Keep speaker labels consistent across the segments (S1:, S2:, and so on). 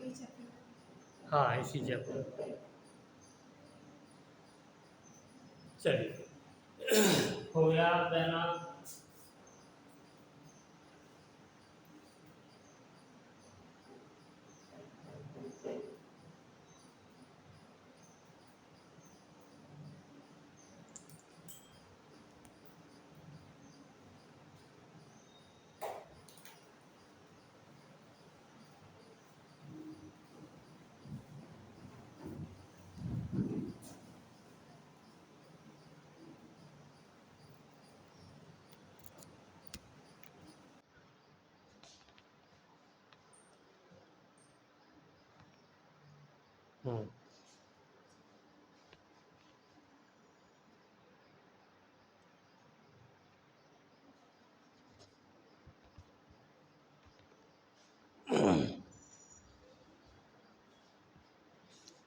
S1: हाँ, इसी चैप्टर। चलिए, हो गया पहला।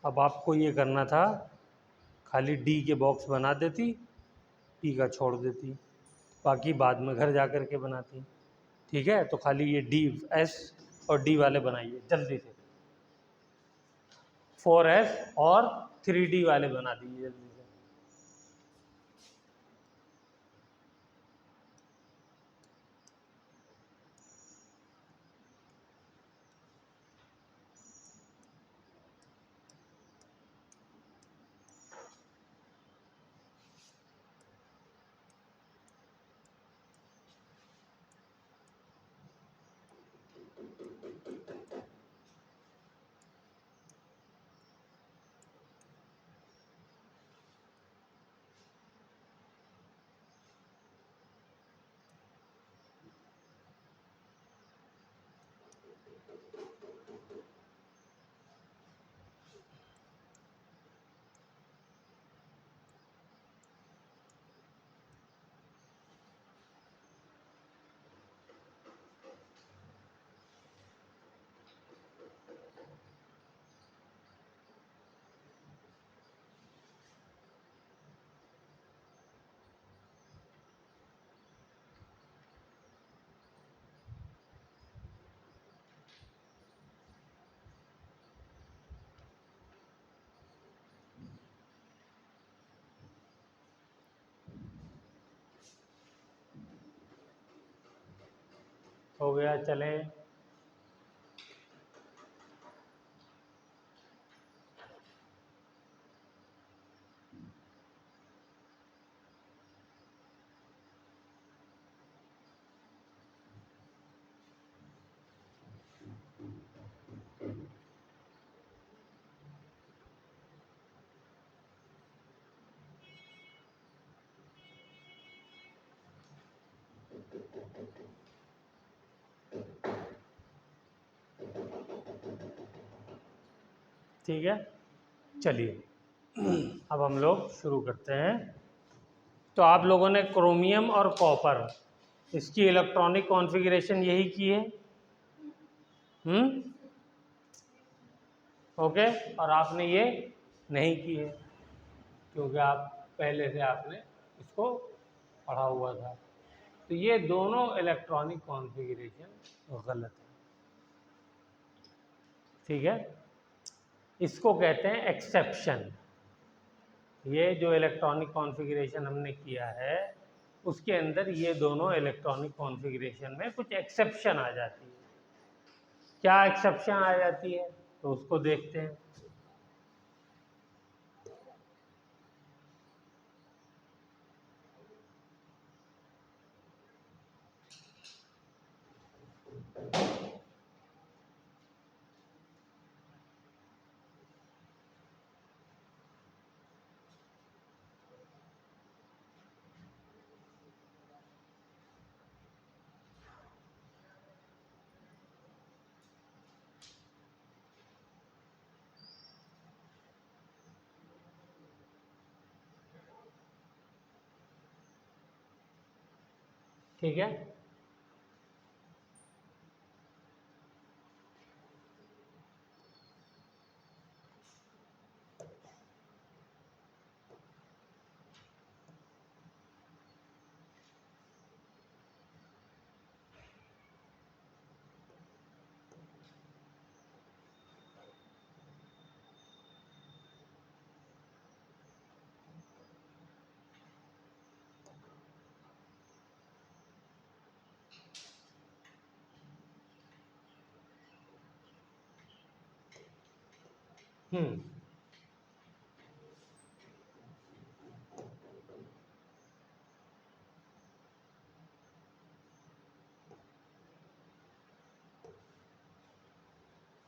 S1: अब आपको ये करना था, खाली डी के बॉक्स बना देती, टी का छोड़ देती, बाकी बाद में घर जा कर के बनाती। ठीक है, तो खाली ये डी एस और डी वाले बनाइए जल्दी से। 4S और 3D वाले बना दीजिए जल्दी से। हो गया, चले। ठीक है, चलिए अब हम लोग शुरू करते हैं। तो आप लोगों ने क्रोमियम और कॉपर, इसकी इलेक्ट्रॉनिक कॉन्फ़िगरेशन यही की है। ओके, और आपने ये नहीं की है क्योंकि आप पहले से आपने इसको पढ़ा हुआ था। तो ये दोनों इलेक्ट्रॉनिक कॉन्फ़िगरेशन गलत है। ठीक है, इसको कहते हैं एक्सेप्शन। ये जो इलेक्ट्रॉनिक कॉन्फ़िगरेशन हमने किया है उसके अंदर ये दोनों इलेक्ट्रॉनिक कॉन्फ़िगरेशन में कुछ एक्सेप्शन आ जाती है। क्या एक्सेप्शन आ जाती है तो उसको देखते हैं। ठीक है,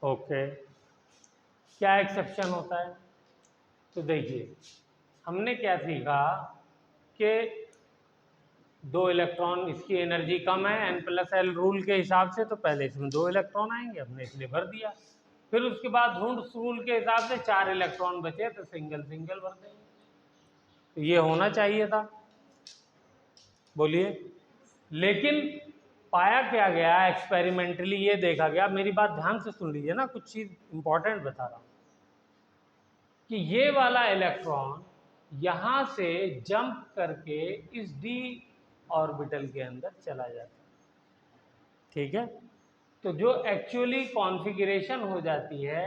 S1: ओके, क्या एक्सेप्शन होता है? तो देखिए, हमने क्या सीखा कि दो इलेक्ट्रॉन, इसकी एनर्जी कम है n+l रूल के हिसाब से, तो पहले इसमें 2 इलेक्ट्रॉन आएंगे, हमने इसलिए भर दिया। फिर उसके बाद हुंड्स रूल के हिसाब से 4 इलेक्ट्रॉन बचे तो सिंगल सिंगल भर देंगे। तो ये होना चाहिए था, बोलिए। लेकिन पाया क्या गया एक्सपेरिमेंटली, ये देखा गया, मेरी बात ध्यान से सुन लीजिए ना, कुछ चीज इंपॉर्टेंट बता रहा हूं, कि ये वाला इलेक्ट्रॉन यहां से जंप करके इस d ऑर्बिटल के अंदर चला जाता है, ठीक है। तो जो एक्चुअली कॉन्फ़िगरेशन हो जाती है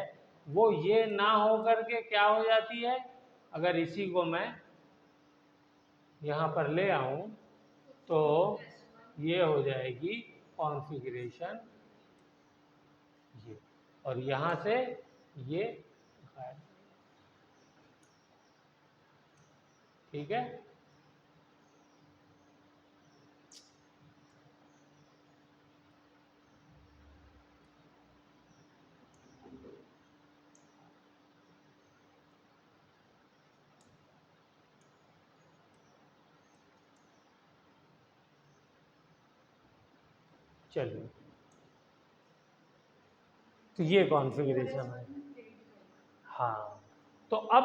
S1: वो ये ना हो करके क्या हो जाती है, अगर इसी को मैं यहाँ पर ले आऊं तो ये हो जाएगी कॉन्फ़िगरेशन ये, और यहाँ से ये, ठीक है। चलिए, तो ये कॉन्फ़िगरेशन है। हाँ, तो अब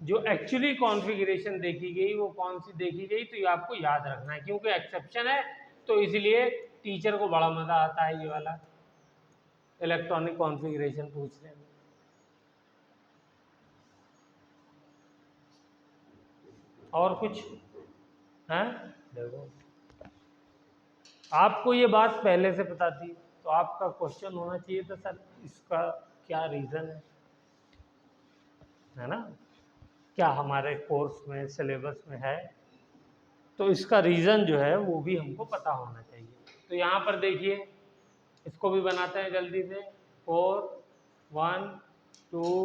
S1: जो एक्चुअली कॉन्फ़िगरेशन देखी गई वो कौन सी देखी गई, तो ये आपको याद रखना है, क्योंकि एक्सेप्शन है तो इसलिए टीचर को बड़ा मजा आता है ये वाला इलेक्ट्रॉनिक कॉन्फ़िगरेशन पूछने में। और कुछ है? देखो, आपको ये बात पहले से पता थी तो आपका क्वेश्चन होना चाहिए था, सर इसका क्या रीज़न है ना? क्या हमारे कोर्स में सिलेबस में है, तो इसका रीज़न जो है वो भी हमको पता होना चाहिए। तो यहाँ पर देखिए, इसको भी बनाते हैं जल्दी से। 4 1 2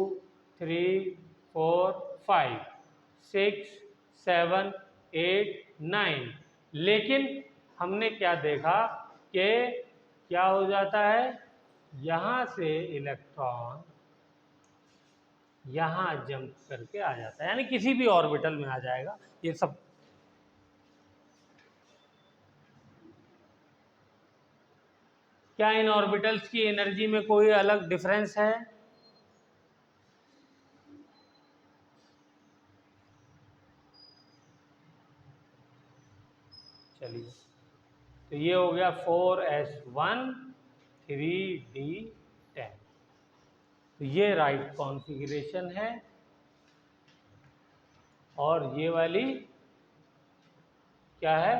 S1: 3 4 5 6 7 8 9। लेकिन हमने क्या देखा कि क्या हो जाता है, यहाँ से इलेक्ट्रॉन यहाँ जंप करके आ जाता है, यानी किसी भी ऑर्बिटल में आ जाएगा। ये सब क्या इन ऑर्बिटल्स की एनर्जी में कोई अलग डिफरेंस है? चलिए, तो ये हो गया 4s1 3d10। तो ये राइट कॉन्फ़िगरेशन है, और ये वाली क्या है,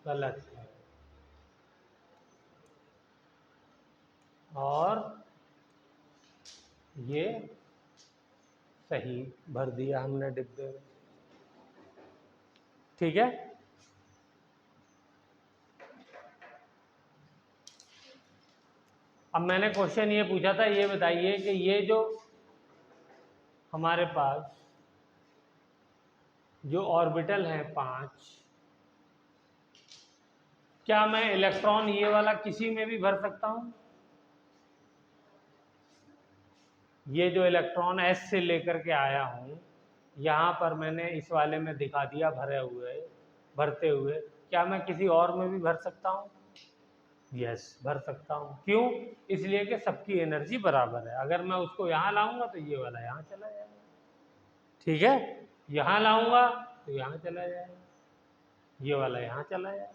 S1: गलत है। और ये सही भर दिया हमने डिब्बे में, ठीक है। अब मैंने क्वेश्चन ये पूछा था, ये बताइए कि ये जो हमारे पास जो ऑर्बिटल है 5, क्या मैं इलेक्ट्रॉन ये वाला किसी में भी भर सकता हूं? ये जो इलेक्ट्रॉन S से लेकर के आया हूं, यहाँ पर मैंने इस वाले में दिखा दिया भरते हुए, क्या मैं किसी और में भी भर सकता हूँ? यस, भर सकता हूँ। क्यों? इसलिए कि सबकी एनर्जी बराबर है। अगर मैं उसको यहाँ लाऊंगा तो ये वाला यहाँ चला जाएगा, ठीक है। यहाँ लाऊंगा तो यहाँ चला जाएगा, ये वाला यहाँ चला जाएगा,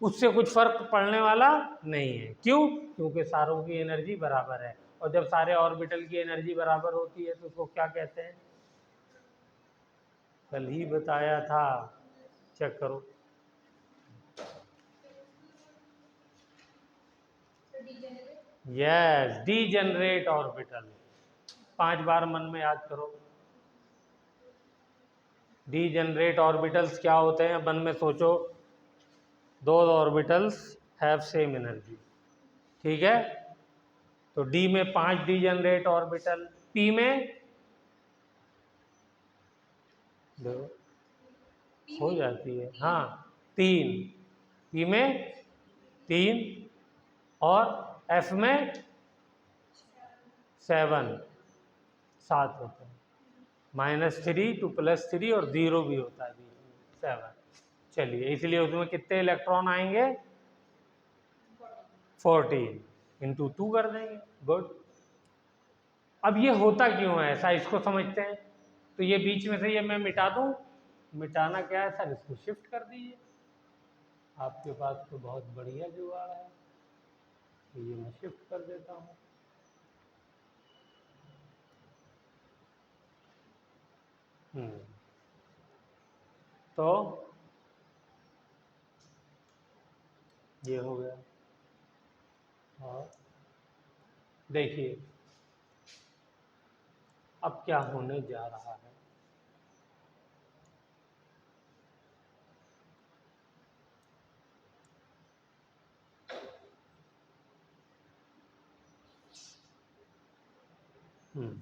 S1: उससे कुछ फर्क पड़ने वाला नहीं है। क्यों? क्योंकि सारों की एनर्जी बराबर है, और जब सारे ऑर्बिटल की एनर्जी बराबर होती है तो उसको क्या कहते हैं? कल ही बताया था, चेक करो। Yes, degenerate orbital. 5 बार मन में याद करो। डीजेनरेट ऑर्बिटल्स क्या होते हैं, मन में सोचो। दो ऑर्बिटल्स हैव सेम एनर्जी, ठीक है। तो डी में 5 डीजेनरेट ऑर्बिटल, पी में दो हो जाती है, हाँ 3, पी में 3 और एफ में 7 होता है, -3 to +3 और 0 भी होता है बीच में 7। चलिए, इसलिए उसमें कितने इलेक्ट्रॉन आएंगे? 14 × 2 कर देंगे। गुड। अब ये होता क्यों है ऐसा, इसको समझते हैं। तो ये बीच में से ये मैं मिटा दूं, मिटाना क्या है सर, इसको शिफ्ट कर दीजिए। आपके पास तो बहुत बढ़िया जुगाड़ है, तो ये मैं शिफ्ट कर देता हूँ। तो ये हो गया। और देखिए अब क्या होने जा रहा है। हम्म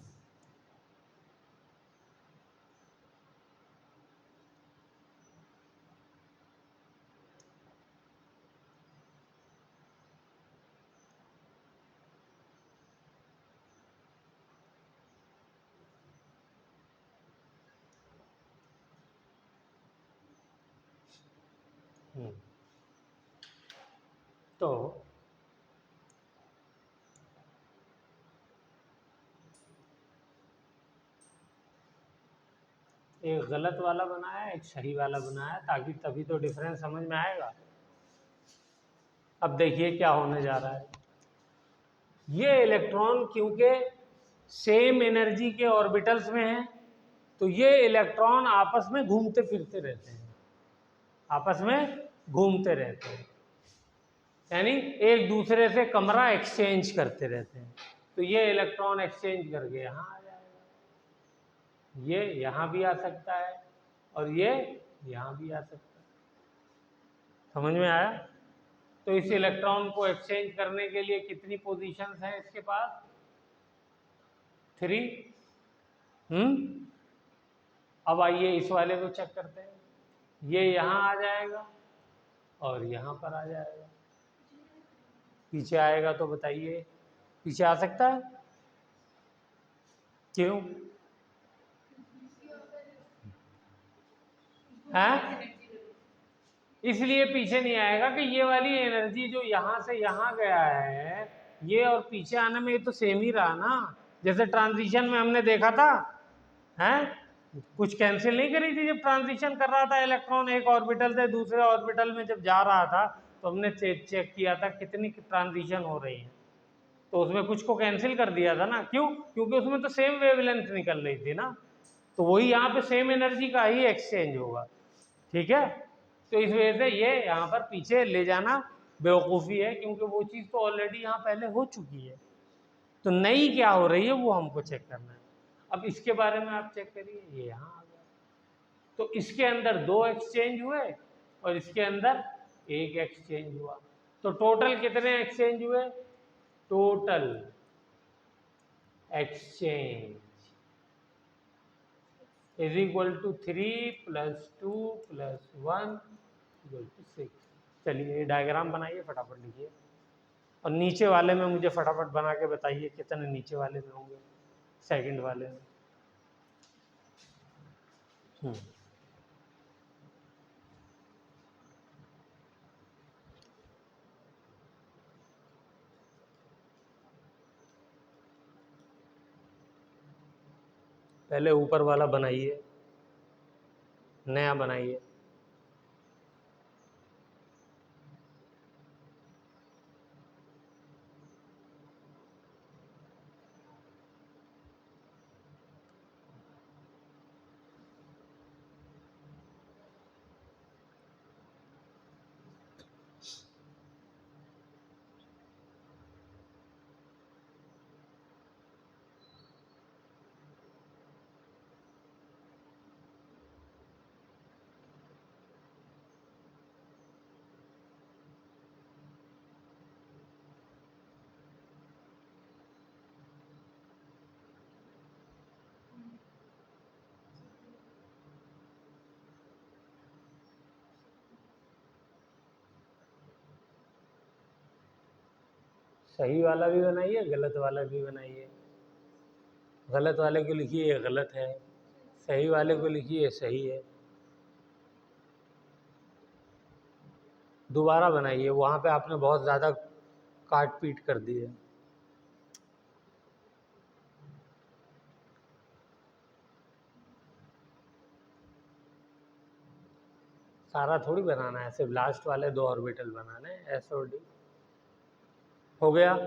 S1: हम्म तो एक गलत वाला बनाया, एक सही वाला बनाया, ताकि तभी तो डिफरेंस समझ में आएगा। अब देखिए क्या होने जा रहा है। ये इलेक्ट्रॉन क्योंकि सेम एनर्जी के ऑर्बिटल्स में हैं, तो ये इलेक्ट्रॉन आपस में घूमते फिरते रहते हैं, आपस में घूमते रहते हैं, यानी एक दूसरे से कमरा एक्सचेंज करते रहते हैं। तो ये इलेक्ट्रॉन एक्सचेंज करके यहाँ आ जाएगा, ये यहाँ भी आ सकता है और ये यहाँ भी आ सकता है। समझ में आया? तो इस इलेक्ट्रॉन को एक्सचेंज करने के लिए कितनी पोजीशंस हैं इसके पास? 3। अब आइए इस वाले को चेक करते हैं। ये यहाँ आ जाएगा और यहाँ पर आ जाएगा। पीछे आएगा तो बताइए, पीछे आ सकता है? क्यों? है इसलिए पीछे नहीं आएगा कि ये वाली एनर्जी जो यहाँ से यहाँ गया है, ये और पीछे आने में ये तो सेम ही रहा ना। जैसे ट्रांजिशन में हमने देखा था, हैं कुछ कैंसिल नहीं करी थी। जब ट्रांजिशन कर रहा था इलेक्ट्रॉन एक ऑर्बिटल से दूसरे ऑर्बिटल में जब जा रहा था, तो हमने चेक किया था कितनी ट्रांजिशन हो रही है, तो उसमें कुछ को कैंसिल कर दिया था ना। क्यों? क्योंकि उसमें तो सेम वेवलेंथ निकल रही थी ना। तो वही यहाँ पे सेम एनर्जी का ही एक्सचेंज होगा। ठीक है, तो इस वजह से ये यहाँ पर पीछे ले जाना बेवकूफ़ी है, क्योंकि वो चीज़ तो ऑलरेडी यहाँ पहले हो चुकी है। तो नई क्या हो रही है वो हमको चेक करना है। अब इसके बारे में आप चेक करिए, ये यहाँ आ गया। तो इसके अंदर 2 एक्सचेंज हुए और इसके अंदर 1 एक्सचेंज हुआ। तो टोटल कितने एक्सचेंज हुए? Total exchange is equal to 3 + 2 + 1 = 6। चलिए डायग्राम बनाइए, फटाफट लिखिए। और नीचे वाले में मुझे फटाफट बना के बताइए कितने नीचे वाले में होंगे, सेकंड वाले में। पहले ऊपर वाला बनाइए, नया बनाइए। सही वाला भी बनाइए, गलत वाला भी बनाइए। गलत वाले को लिखिए ये गलत है, सही वाले को लिखिए ये सही है। दोबारा बनाइए, वहाँ पे आपने बहुत ज़्यादा काट पीट कर दी है। सारा थोड़ी बनाना है, सिर्फ लास्ट वाले 2 ऑर्बिटल बनाने हैं, एस और डी। हो गया।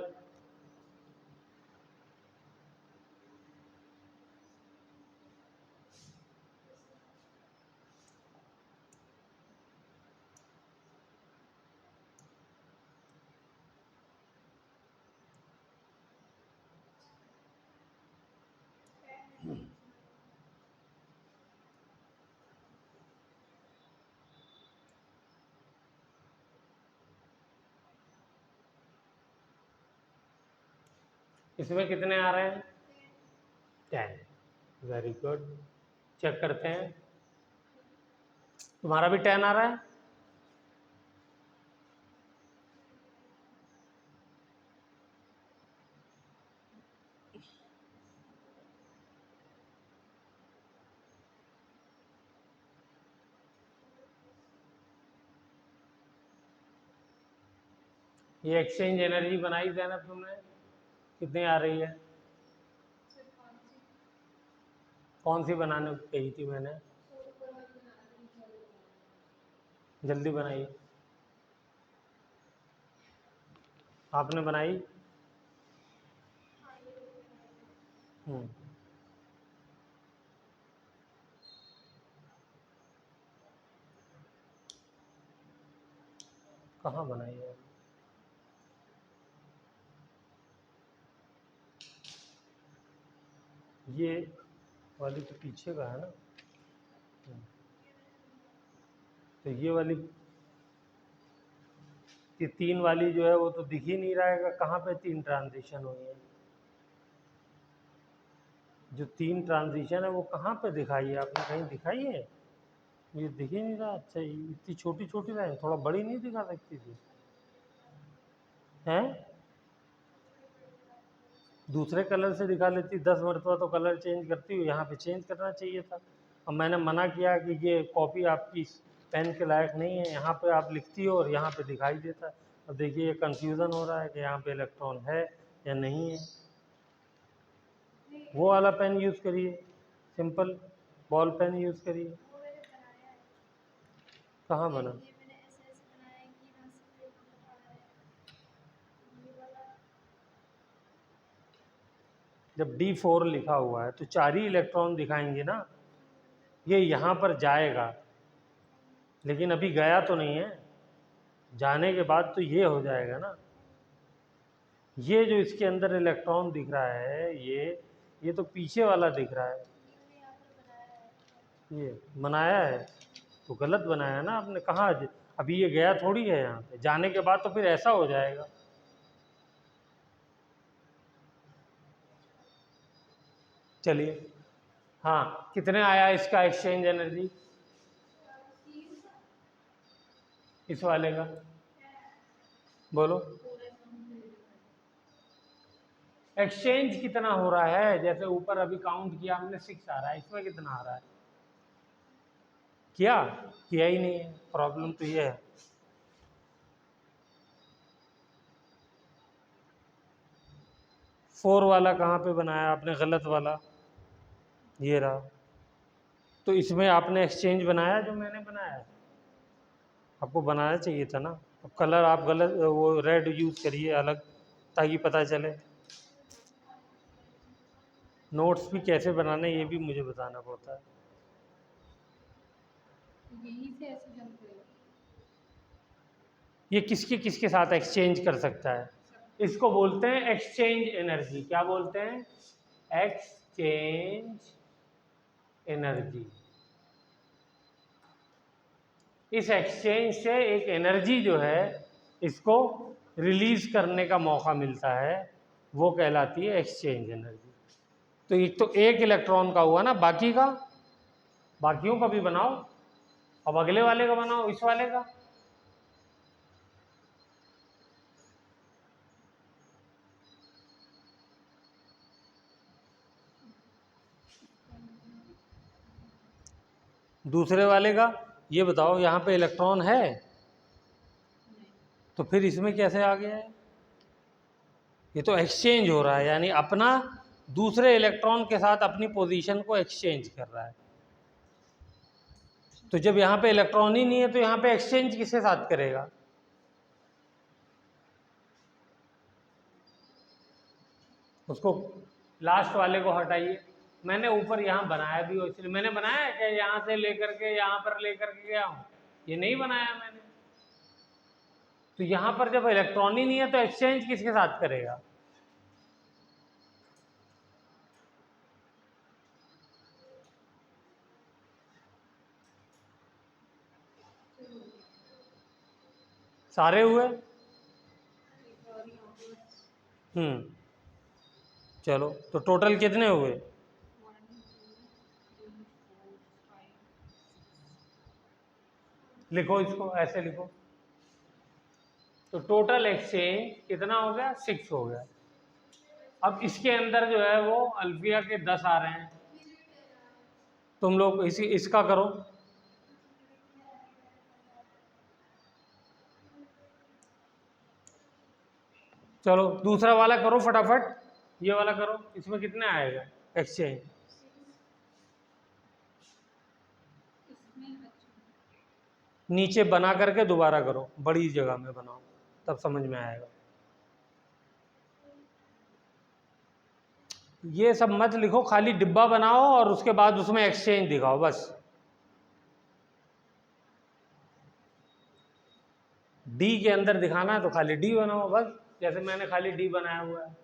S1: इसमें कितने आ रहे हैं? 10। Very good. चेक करते हैं, तुम्हारा भी 10 आ रहा है। ये एक्सचेंज एनर्जी बनाई ज़ैनब तुमने, कितनी आ रही है? कौन सी बनाने को कही थी मैंने? जल्दी बनाइए। आपने बनाई? कहाँ बनाई है? ये वाली तो पीछे का है ना, तो ये वाली, ये 3 वाली जो है वो तो दिख ही नहीं रहा है, कहाँ पे 3 ट्रांजिशन हुई है? जो 3 ट्रांजिशन है वो कहाँ पे दिखाई है? आपने कहीं दिखाई है? ये दिख ही नहीं रहा। अच्छा, ये इतनी छोटी छोटी लाइन थोड़ा बड़ी नहीं दिखा सकती थी? हैं? दूसरे कलर से दिखा लेती, 10 मरतबा तो कलर चेंज करती हूँ, यहाँ पे चेंज करना चाहिए था। अब मैंने मना किया कि ये कॉपी आपकी पेन के लायक नहीं है, यहाँ पे आप लिखती हो और यहाँ पे दिखाई देता है। अब देखिए ये कंफ्यूजन हो रहा है कि यहाँ पे इलेक्ट्रॉन है या नहीं है। वो वाला पेन यूज़ करिए, सिंपल बॉल पेन यूज़ करिए। कहाँ बना? जब D4 लिखा हुआ है तो 4 ही इलेक्ट्रॉन दिखाएंगे ना, ये यहाँ पर जाएगा लेकिन अभी गया तो नहीं है, जाने के बाद तो ये हो जाएगा ना। ये जो इसके अंदर इलेक्ट्रॉन दिख रहा है, ये तो पीछे वाला दिख रहा है। ये बनाया है तो गलत बनाया ना आपने। कहाँ, अभी ये गया थोड़ी है यहाँ पे, जाने के बाद तो फिर ऐसा हो जाएगा। चलिए, हाँ, कितने आया इसका एक्सचेंज एनर्जी इस वाले का? बोलो, एक्सचेंज कितना हो रहा है? जैसे ऊपर अभी काउंट किया हमने 6 आ रहा है, इसमें कितना आ रहा है? किया ही नहीं है। प्रॉब्लम तो ये है। फोर वाला कहाँ पे बनाया आपने? गलत वाला ये रहा। तो इसमें आपने एक्सचेंज बनाया जो मैंने बनाया? आपको बनाना चाहिए था ना। अब कलर आप गलत, वो रेड यूज़ करिए अलग, ताकि पता चले। नोट्स भी कैसे बनाने ये भी मुझे बताना पड़ता है। यहीं से ऐसे जंप करेगा। ये किसके किसके साथ एक्सचेंज कर सकता है? इसको बोलते हैं एक्सचेंज एनर्जी। क्या बोलते हैं? Exchange energy. इस एक्सचेंज से एक एनर्जी जो है इसको रिलीज करने का मौका मिलता है, वो कहलाती है एक्सचेंज एनर्जी। तो एक तो एक इलेक्ट्रॉन का हुआ ना, बाकी का, बाकियों का भी बनाओ। अब अगले वाले का बनाओ, इस वाले का। दूसरे वाले का ये बताओ, यहाँ पे इलेक्ट्रॉन है तो फिर इसमें कैसे आ गया है? ये तो एक्सचेंज हो रहा है, यानी अपना दूसरे इलेक्ट्रॉन के साथ अपनी पोजीशन को एक्सचेंज कर रहा है। तो जब यहाँ पे इलेक्ट्रॉन ही नहीं है तो यहाँ पे एक्सचेंज किसके साथ करेगा? उसको लास्ट वाले को हटाइए। मैंने ऊपर यहाँ बनाया भी हो, इसलिए मैंने बनाया है कि यहाँ से लेकर के यहाँ पर लेकर के गया हूँ, ये नहीं बनाया मैंने। तो यहाँ पर जब इलेक्ट्रॉन ही नहीं है तो एक्सचेंज किसके साथ करेगा? सारे हुए? चलो, तो टोटल कितने हुए? लिखो इसको, ऐसे लिखो। तो टोटल एक्सचेंज कितना हो गया? 6 हो गया। अब इसके अंदर जो है वो अल्फिया के 10 आ रहे हैं। तुम लोग इसका करो। चलो दूसरा वाला करो फटाफट, ये वाला करो। इसमें कितने आएगा एक्सचेंज? नीचे बना करके दोबारा करो, बड़ी जगह में बनाओ, तब समझ में आएगा। ये सब मत लिखो, खाली डिब्बा बनाओ और उसके बाद उसमें एक्सचेंज दिखाओ बस। डी के अंदर दिखाना है तो खाली डी बनाओ बस, जैसे मैंने खाली डी बनाया हुआ है।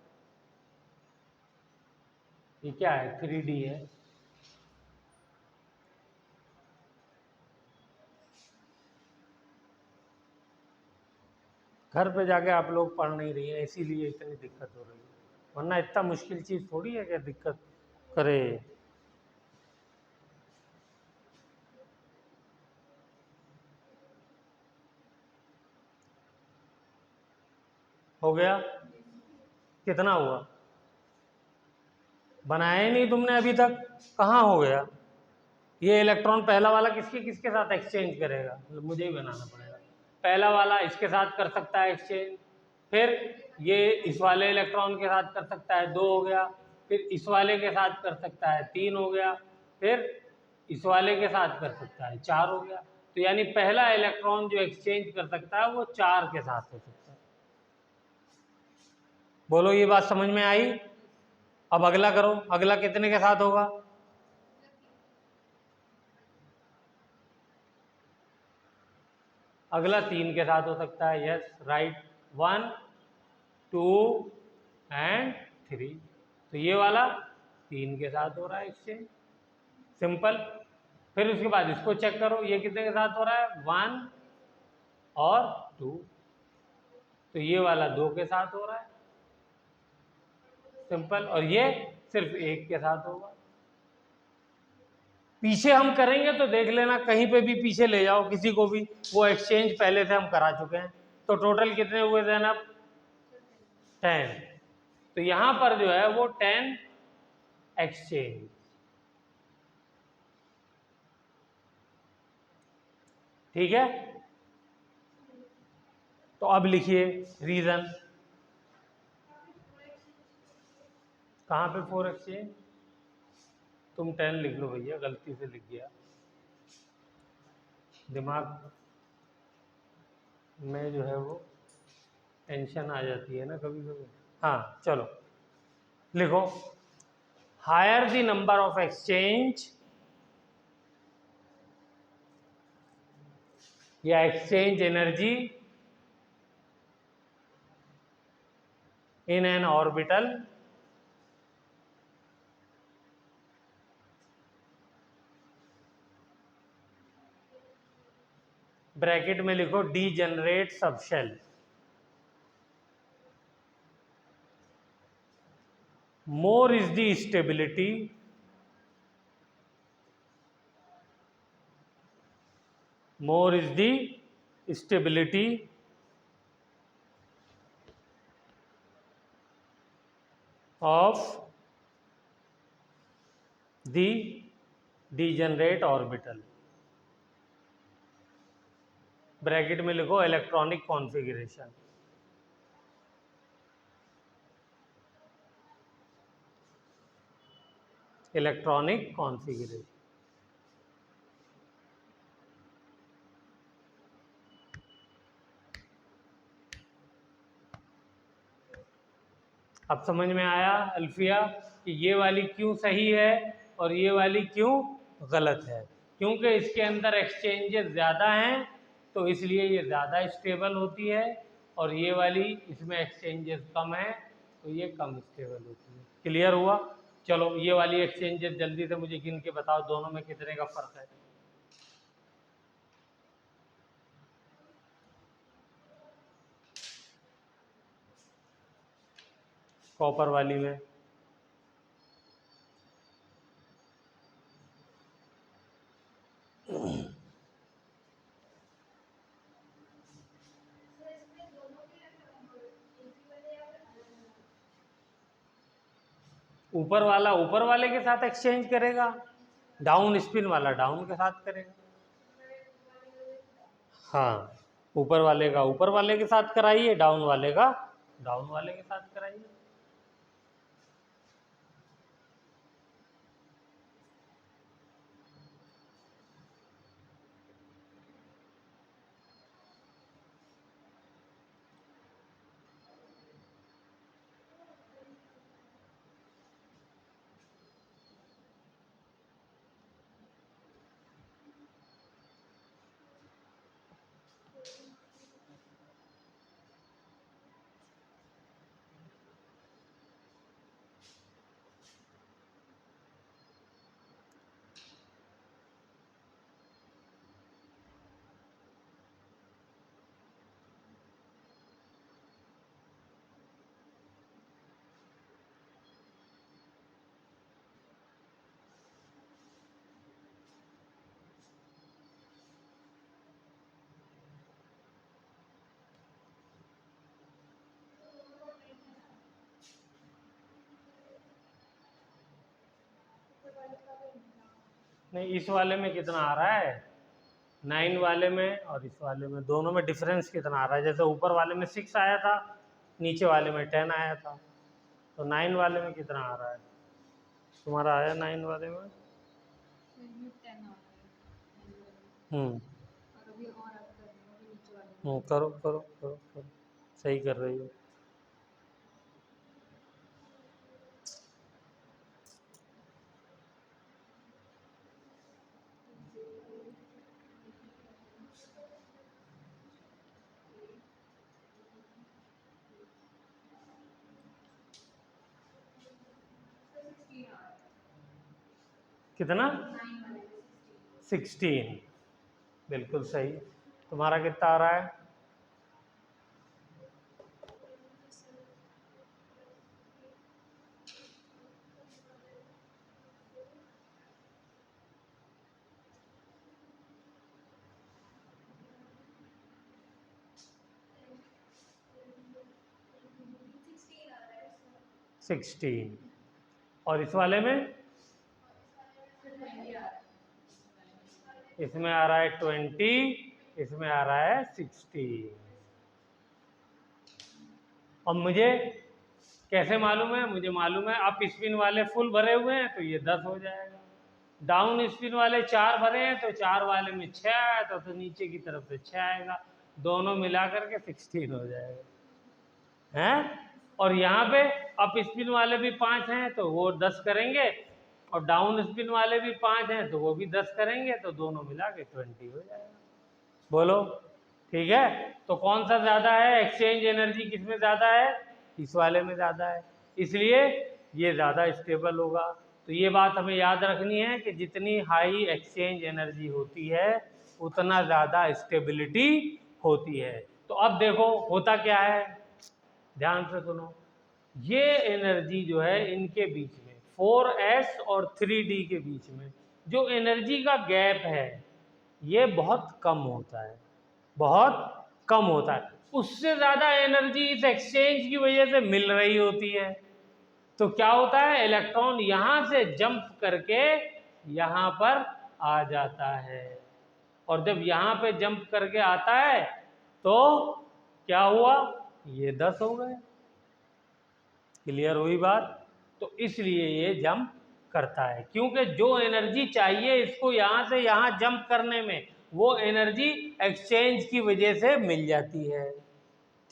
S1: ये क्या है? 3D है। घर पे जाके आप लोग पढ़ नहीं रही हैं, इसीलिए इतनी दिक्कत हो रही है, वरना इतना मुश्किल चीज़ थोड़ी है कि दिक्कत करे। हो गया? कितना हुआ? बनाया ही नहीं तुमने अभी तक, कहाँ हो गया? ये इलेक्ट्रॉन पहला वाला किसके किसके साथ एक्सचेंज करेगा? मतलब मुझे ही बनाना पड़ेगा। पहला वाला इसके साथ कर सकता है एक्सचेंज, फिर ये इस वाले इलेक्ट्रॉन के साथ कर सकता है, 2 हो गया। फिर इस वाले के साथ कर सकता है, 3 हो गया। फिर इस वाले के साथ कर सकता है, 4 हो गया। तो यानी पहला इलेक्ट्रॉन जो एक्सचेंज कर सकता है वो 4 के साथ हो सकता है। बोलो, ये बात समझ में आई? अब अगला करो, अगला कितने के साथ होगा? अगला 3 के साथ हो सकता है। Yes right, 1 2 and 3। तो ये वाला 3 के साथ हो रहा है एक्सचेंज, सिंपल। फिर उसके बाद इसको चेक करो, ये कितने के साथ हो रहा है? 1 और 2। तो ये वाला 2 के साथ हो रहा है, सिंपल। और ये सिर्फ 1 के साथ होगा। पीछे हम करेंगे तो देख लेना, कहीं पे भी पीछे ले जाओ किसी को भी, वो एक्सचेंज पहले से हम करा चुके हैं। तो टोटल कितने हुए ज़ैनब? 10। तो यहां पर जो है वो 10 एक्सचेंज। ठीक है, तो अब लिखिए रीजन। कहाँ पे 4 एक्सचेंज? तुम 10 लिख लो भैया, गलती से लिख गया, दिमाग में जो है वो टेंशन आ जाती है ना कभी कभी। हाँ चलो लिखो, higher the number of exchange या exchange energy in an orbital bracket में लिखो degenerate subshell, more is the stability of the degenerate orbital. Bracket में लिखो इलेक्ट्रॉनिक कॉन्फ़िगरेशन। Electronic configuration. अब समझ में आया अल्फिया कि ये वाली क्यों सही है और ये वाली क्यों गलत है? क्योंकि इसके अंदर एक्सचेंजेस ज़्यादा हैं तो इसलिए ये ज़्यादा स्टेबल होती है, और ये वाली इसमें एक्सचेंजेस कम है तो ये कम स्टेबल होती है। क्लियर हुआ? चलो ये वाली एक्सचेंजेस जल्दी से मुझे गिन के बताओ, दोनों में कितने का फ़र्क है? कॉपर वाली में ऊपर वाला ऊपर वाले के साथ एक्सचेंज करेगा, डाउन स्पिन वाला डाउन के साथ करेगा। हाँ, ऊपर वाले का ऊपर वाले के साथ कराइए, डाउन वाले का डाउन वाले के साथ कराइए। नहीं, इस वाले में कितना आ रहा है? 9 वाले में और इस वाले में, दोनों में डिफरेंस कितना आ रहा है? जैसे ऊपर वाले में 6 आया था, नीचे वाले में 10 आया था, तो 9 वाले में कितना आ रहा है? तुम्हारा आया 9 वाले में? करो करो करो करो, सही कर रही हो। कितना? 16, बिल्कुल सही। तुम्हारा कितना आ रहा है? सिक्सटीन। और इस वाले में? इसमें आ रहा है 20, इसमें आ रहा है 16। और मुझे कैसे मालूम है? मुझे मालूम है अप स्पिन वाले फुल भरे हुए हैं तो ये 10 हो जाएगा, डाउन स्पिन वाले 4 भरे हैं तो 4 वाले में 6 आया तो नीचे की तरफ से 6 आएगा, दोनों मिला करके 16 हो जाएगा हैं। और यहाँ पे अप स्पिन वाले भी 5 हैं तो वो 10 करेंगे, और डाउन स्पिन वाले भी 5 हैं तो वो भी 10 करेंगे, तो दोनों मिला के 20 हो जाएगा। बोलो ठीक है? तो कौन सा ज़्यादा है? एक्सचेंज एनर्जी किसमें ज़्यादा है? इस वाले में ज़्यादा है, इसलिए ये ज़्यादा स्टेबल होगा। तो ये बात हमें याद रखनी है कि जितनी हाई एक्सचेंज एनर्जी होती है उतना ज़्यादा स्टेबिलिटी होती है। तो अब देखो होता क्या है, ध्यान से सुनो। ये एनर्जी जो है इनके बीच में 4s और 3d के बीच में जो एनर्जी का गैप है ये बहुत कम होता है, बहुत कम होता है। उससे ज़्यादा एनर्जी इस एक्सचेंज की वजह से मिल रही होती है, तो क्या होता है? इलेक्ट्रॉन यहाँ से जंप करके यहाँ पर आ जाता है। और जब यहाँ पे जंप करके आता है तो क्या हुआ, ये 10 हो गए। क्लियर हुई बात। तो इसलिए ये जंप करता है, क्योंकि जो एनर्जी चाहिए इसको यहाँ से यहाँ जंप करने में, वो एनर्जी एक्सचेंज की वजह से मिल जाती है।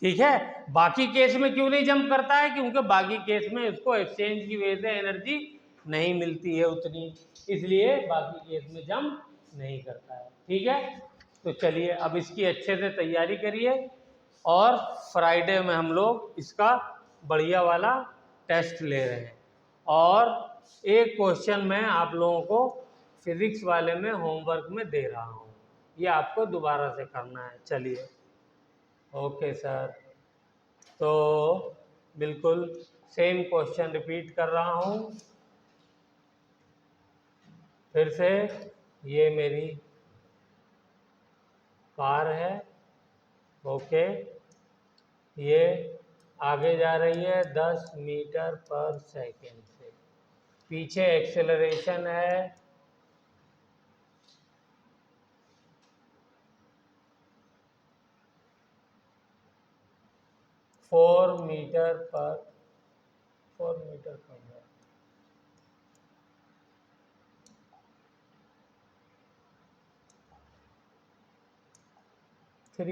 S1: ठीक है, बाकी केस में क्यों नहीं जंप करता है, क्योंकि बाकी केस में उसको एक्सचेंज की वजह से एनर्जी नहीं मिलती है उतनी, इसलिए बाकी केस में जंप नहीं करता है। ठीक है, तो चलिए अब इसकी अच्छे से तैयारी करिए और फ्राइडे में हम लोग इसका बढ़िया वाला टेस्ट ले रहे हैं। और एक क्वेश्चन मैं आप लोगों को फिजिक्स वाले में होमवर्क में दे रहा हूँ, ये आपको दोबारा से करना है। चलिए, ओके सर। तो बिल्कुल सेम क्वेश्चन रिपीट कर रहा हूँ फिर से। ये मेरी कार है, ओके, ये आगे जा रही है 10 मीटर पर सेकेंड से, पीछे एक्सेलरेशन है 4 मीटर पर 3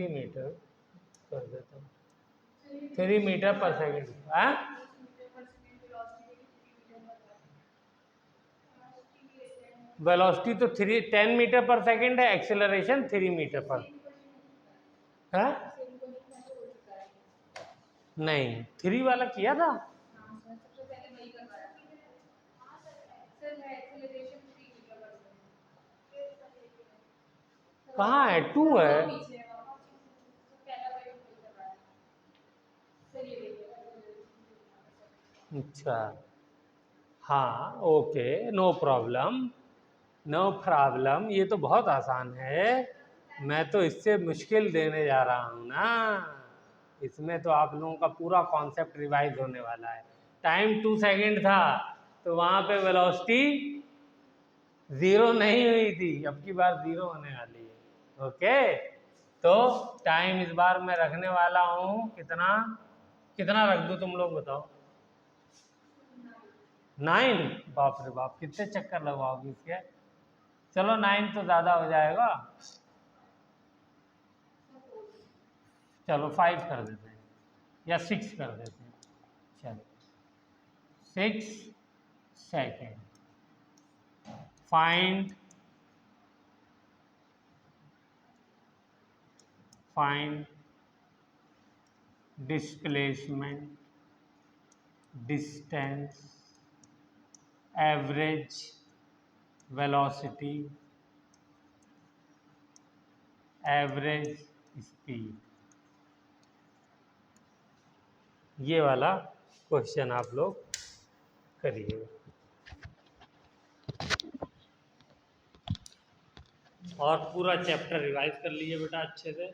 S1: मीटर कर देता हूँ, 3 मीटर पर सेकेंड। वेलोसिटी तो 10 मीटर पर सेकेंड है, एक्सेलरेशन 3 मीटर पर है। नहीं, 3 वाला किया था। कहाँ है, 2 है। अच्छा, हाँ, okay, no problem, no problem, ये तो बहुत आसान है, मैं तो इससे मुश्किल देने जा रहा हूँ ना, इसमें तो आप लोगों का पूरा कॉन्सेप्ट रिवाइज होने वाला है। टाइम 2 सेकेंड था तो वहाँ पे वेलोसिटी 0 नहीं हुई थी, अब की बार 0 होने वाली है। ओके, तो टाइम इस बार मैं रखने वाला हूँ कितना, कितना रख दूँ तुम लोग बताओ। 9, बाप रे बाप, कितने चक्कर लगवाओगे इसके। चलो 9 तो ज़्यादा हो जाएगा, चलो 5 कर देते हैं या 6 कर देते हैं। चलो 6 second. Find displacement, distance, average velocity, average speed. ये वाला क्वेश्चन आप लोग करिए और पूरा चैप्टर रिवाइज कर लीजिए बेटा अच्छे से।